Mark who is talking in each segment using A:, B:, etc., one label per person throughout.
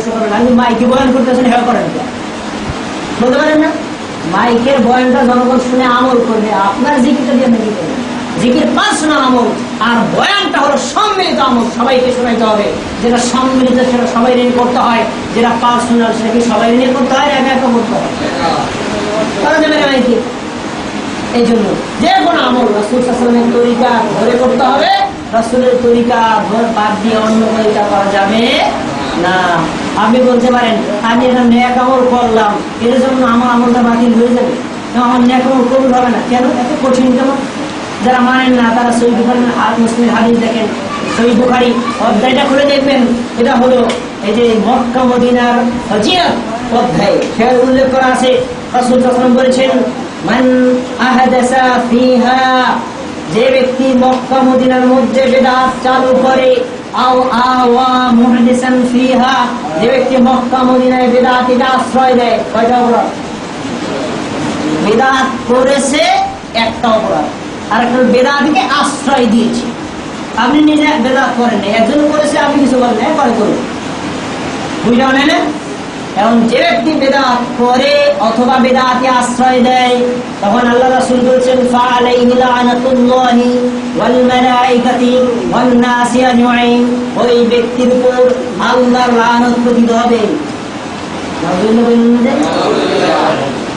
A: প্রশ্ন করবেন, আমি মাইকে বয়ান করতেছেন, হেল্প করেন বলতে পারেন না? মাইকের বয়ানটা জনগণ শুনে আমল করবে, আপনার জিকিরটা দিয়ে নাকি করবেন? জিকির পার্সোনাল আমল, আর বয়ানটা হলো সম্মিলিত আমল, সবাইকে শোনাইতে হবে। যেটা সম্মিলিত সেটা সবাই নিয়ে করতে হয়, যেটা পার্সোনাল সেটা কি সবাই নিয়ে করতে হয়, একা একা করতে হয়? করা যাবে না মাইকে। এই জন্য যে কোনো আমল রাসূল সাল্লাল্লাহু আলাইহি ওয়াসাল্লামের তরিকা ধরে করতে হবে, রাসূলের তরিকা বাদ দিয়ে অন্য তরিকা করা যাবে না। আপনি বলতে পারেন আমি এটা নেক আমল করলাম, এর জন্য আমার আমলটা বাতিল হয়ে যাবে, আমার নেক আমল কবুল হবে না। কেন? এত কঠিন কেন? যারা মানেন না তারা সহিহ বুখারীর মুসলিমের হাদিস দেখেন, সহিহ বুখারী অধ্যায়টা খুলে দেখবেন, এটা হলো এই যে মক্কা মদিনার ফজিলত অধ্যায়, সেখানে উল্লেখ করা আছে রাসূল সাল্লাল্লাহু আলাইহি ওয়াসাল্লাম বলেছেন, মান আহাদাসা ফিহা, যে ব্যক্তি মক্কা মদিনার মধ্যে বিদআত চালু করে, আও আওয়া মুহদিসান ফিহা, যে ব্যক্তি মক্কা মদিনায় বিদআতকে আশ্রয় দেয়, কয়টা অপরাধ? বিদআত করেছে একটা অপরাধ, আর একটা বিদআতকে আশ্রয় দিয়েছে। আপনি নিজে বিদআত করেন না, একজন করেছে আপনি কিছু বলেন না, করে করুন, বুঝা হয় না? এবং যে ব্যক্তি বিদআত করে অথবা বিদআতকে আশ্রয় দেয়, তখন আল্লাহ রাসূল বলেছেন ফাআলাইহি লানাতুল্লাহি ওয়াল মালাইকাতি ওয়ান নাসি আজমাইন, ওই ব্যক্তির উপর আল্লাহর লানত পতিত হবে।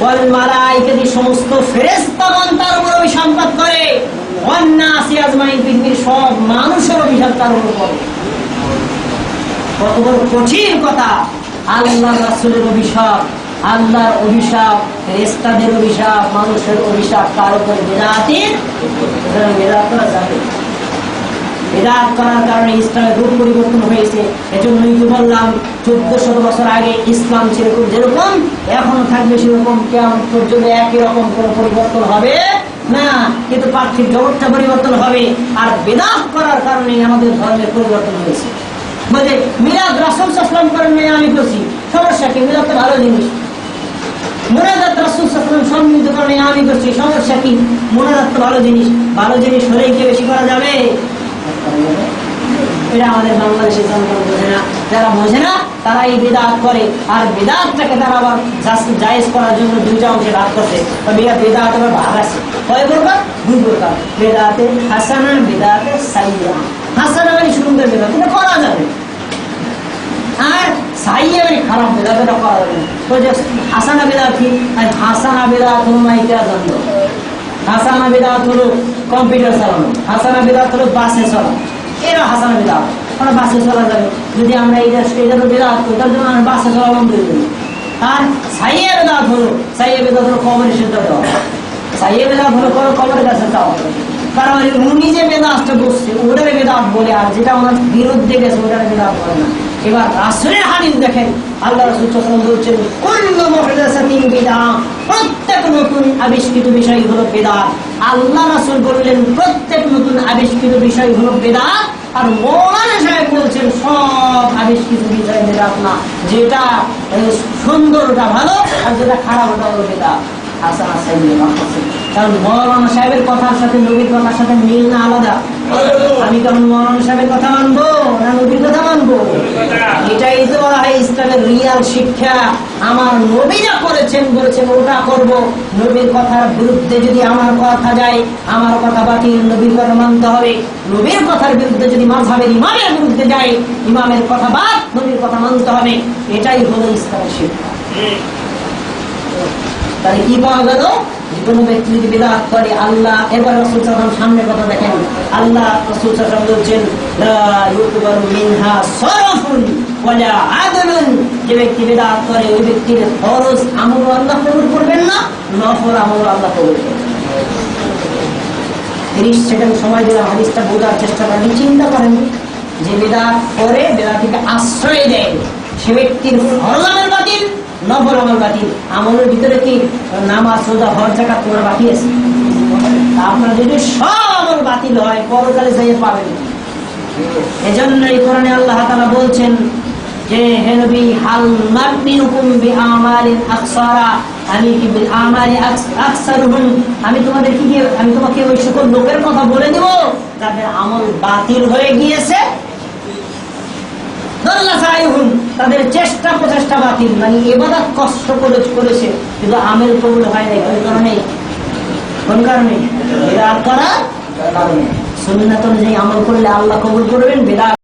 A: ওয়াল মালাইকাতি, সমস্ত ফেরেশতাগণ তার উপর অভিসম্পাত করে, ওয়ান নাসি আজমাইন, পৃথিবীর সব মানুষের অভিশাপ তার উপর পড়ে। কত বড় কঠিন কথা! আল্লাহ রাসূলের অভিশাপ, আল্লাহর অভিশাপ, ফেরেশতাদের অভিশাপ, মানুষের অভিশাপ তার উপর বিদআতের। বিদআত করা যাবে, বিদআত করার কারণে ইসলামের রূপ পরিবর্তন হয়েছে। এজন্যই তো বললাম 1400 বছর আগে ইসলাম ছিল যেরকম এখনো থাকবে সেরকম, কিয়ামত পর্যন্ত একই রকম কোনো পরিবর্তন হবে না, কিন্তু পার্থিব জগৎটা পরিবর্তন হবে। আর বিদআত করার কারণে আমাদের ধর্মের পরিবর্তন হয়েছে। বলে মিলাদ রাসূল সাল্লাল্লাহু আলাইহি ওয়াসাল্লাম করেন নাই, আমি করছি, সমস্যা কি? মিলাদ তো ভালো জিনিস। মুনাজাত রাসূল সাল্লাল্লাহু আলাইহি ওয়াসাল্লাম সম্মিলিত করেন নাই, আমি করছি, সমস্যা কি? মুনাজাত তো ভালো জিনিস, ভালো জিনিস হলে কি বেশি করা যাবে? এটা আমাদের বাংলাদেশের জনগণ বোঝে না। যারা বোঝে না তারা এই বিদআত করে, আর বিদআতটাকে তারা আবার জায়েজ করার জন্য দুইটা অংশে ভাগ করছে। বিদআত আবার ভাগ আছে কয় প্রকার? দুই প্রকার, বিদআতে হাসানা, বিদআতে সাইয়্যা। হাসানা মানে সুন্দর বিদআত, এটা করা যাবে, আর সাইয়্যা মানে খারাপ বিদআত, এটা করা যাবে না। তো যে হাসানা বিদআত কি? হাসানা বিদআত হলো মাইকা জানল, হাসানা বিদআত হলো কম্পিউটার চালানো, হাসানা বিদআত হলো বাসে চালানো, এরা হাসানা বিদআত। আমরা বাসে চলা যাবে, যদি আমরা এটা বিদআত করি তার জন্য আমরা বাসে চলা বন্ধ করে দেবো। আর সাইয়্যা বিদআত হলো, সাইয়্যা বিদআত হলো কবরে সিজদা দেওয়া, সাইয়্যা বিদআত হলো কবরের কাছে যাওয়া, কারণ উনি যে বিদআতটা বসছে ওটারে বিদআত বলে, আর যেটা ওনার বিরুদ্ধে গেছে ওটারে বিদআত বলে না। এবার রাসূলের হাদিস দেখেন, আল্লাহ রাসূল সাল্লাল্লাহু আলাইহি ওয়াসাল্লাম বলেছেন কুল্লু মুহদাসাতিন বিদআহ, প্রত্যেক নতুন আবিষ্কৃত বিষয় হলো বিদআত। আল্লাহ রাসূল বললেন প্রত্যেক নতুন আবিষ্কৃত বিষয় হলো বিদআত, আর মৌলানা সাহেব বলছেন সব আবিষ্কৃত বিষয় বিদআত না, যেটা সুন্দর ওটা ভালো, আর যেটা খারাপ ওটা হলো বিদআত। হাসানা সাইয়্যা, কারণ মৌলানা সাহেবের কথার সাথে নবীর কথার সাথে মিল না আলাদা। আমি কেমন মৌলানা সাহেবের কথা মানবো না নবীর কথা মানবো? এটাই তো বলা হয় ইসলামের রিয়াল শিক্ষা। আমার নবী যা করেছেন বলেছেন ওটা করব, নবীর কথার বিরুদ্ধে যদি আমার কথা যায় আমার কথা বাতিল, নবীর কথা মানতে হবে। নবীর কথার বিরুদ্ধে যদি মাযহাবের ইমামের বিরুদ্ধে যায় ইমামের কথা বাদ, নবীর কথা মানতে হবে। এটাই হলো ইসলামের শিক্ষা। তাহলে কি পাওয়া গেল? কোন ব্যক্তি যদি বিদআত করে আল্লাহ, এবার রাসূল সাল্লাল্লাহু আলাইহি ওয়াসাল্লাম সামনে কথা দেখেন, আল্লাহ রাসূল সাল্লাল্লাহু আলাইহি ওয়াসাল্লাম বলেছেন লা ইউকবারু মিনহা সারাফুন ওয়ালা আদলুন, যে ব্যক্তি বিদআত করে ওই ব্যক্তির ফরজ আমল আল্লাহ কবুল করবেন না, নফল আমল আল্লাহ কবুল করবেন। 30 সেকেন্ড সময় দিলাম, হাদিসটা বোঝার চেষ্টা করেন। চিন্তা করেন, যে বিদআত করে বিদআতকে আশ্রয় দেয় সে ব্যক্তির ফরজ আমল বাতিল, নফল আমল বাতিল। আমলের ভিতরে কি নামাজ, রোজা, হজ, যাকাত তোমরা বাকি আছে? আপনার যদি সব আমল বাতিল হয় পরকালে যাইয়ে পাবেন। এজন্য এই কোরআনে আল্লাহ তাআলা বলছেন যে হে নবী, হাল নাবিউকুম বিআমালিন আকসারা, আমি কি বিআমালি আকসারুহুম, আমি তোমাকে ওই সকল লোকের কথা বলে দেব যাদের আমল বাতিল হয়ে গিয়েছে, তাদের চেষ্টা প্রচেষ্টা বাতিল, মানে ইবাদত কষ্ট করেছে কিন্তু আমেল কবুল হয় নাই। কোন কারণে? বিদআত করার কারণে। সুন্নাত অনুযায়ী আমল করলে আল্লাহ কবুল করবেন, বিদআত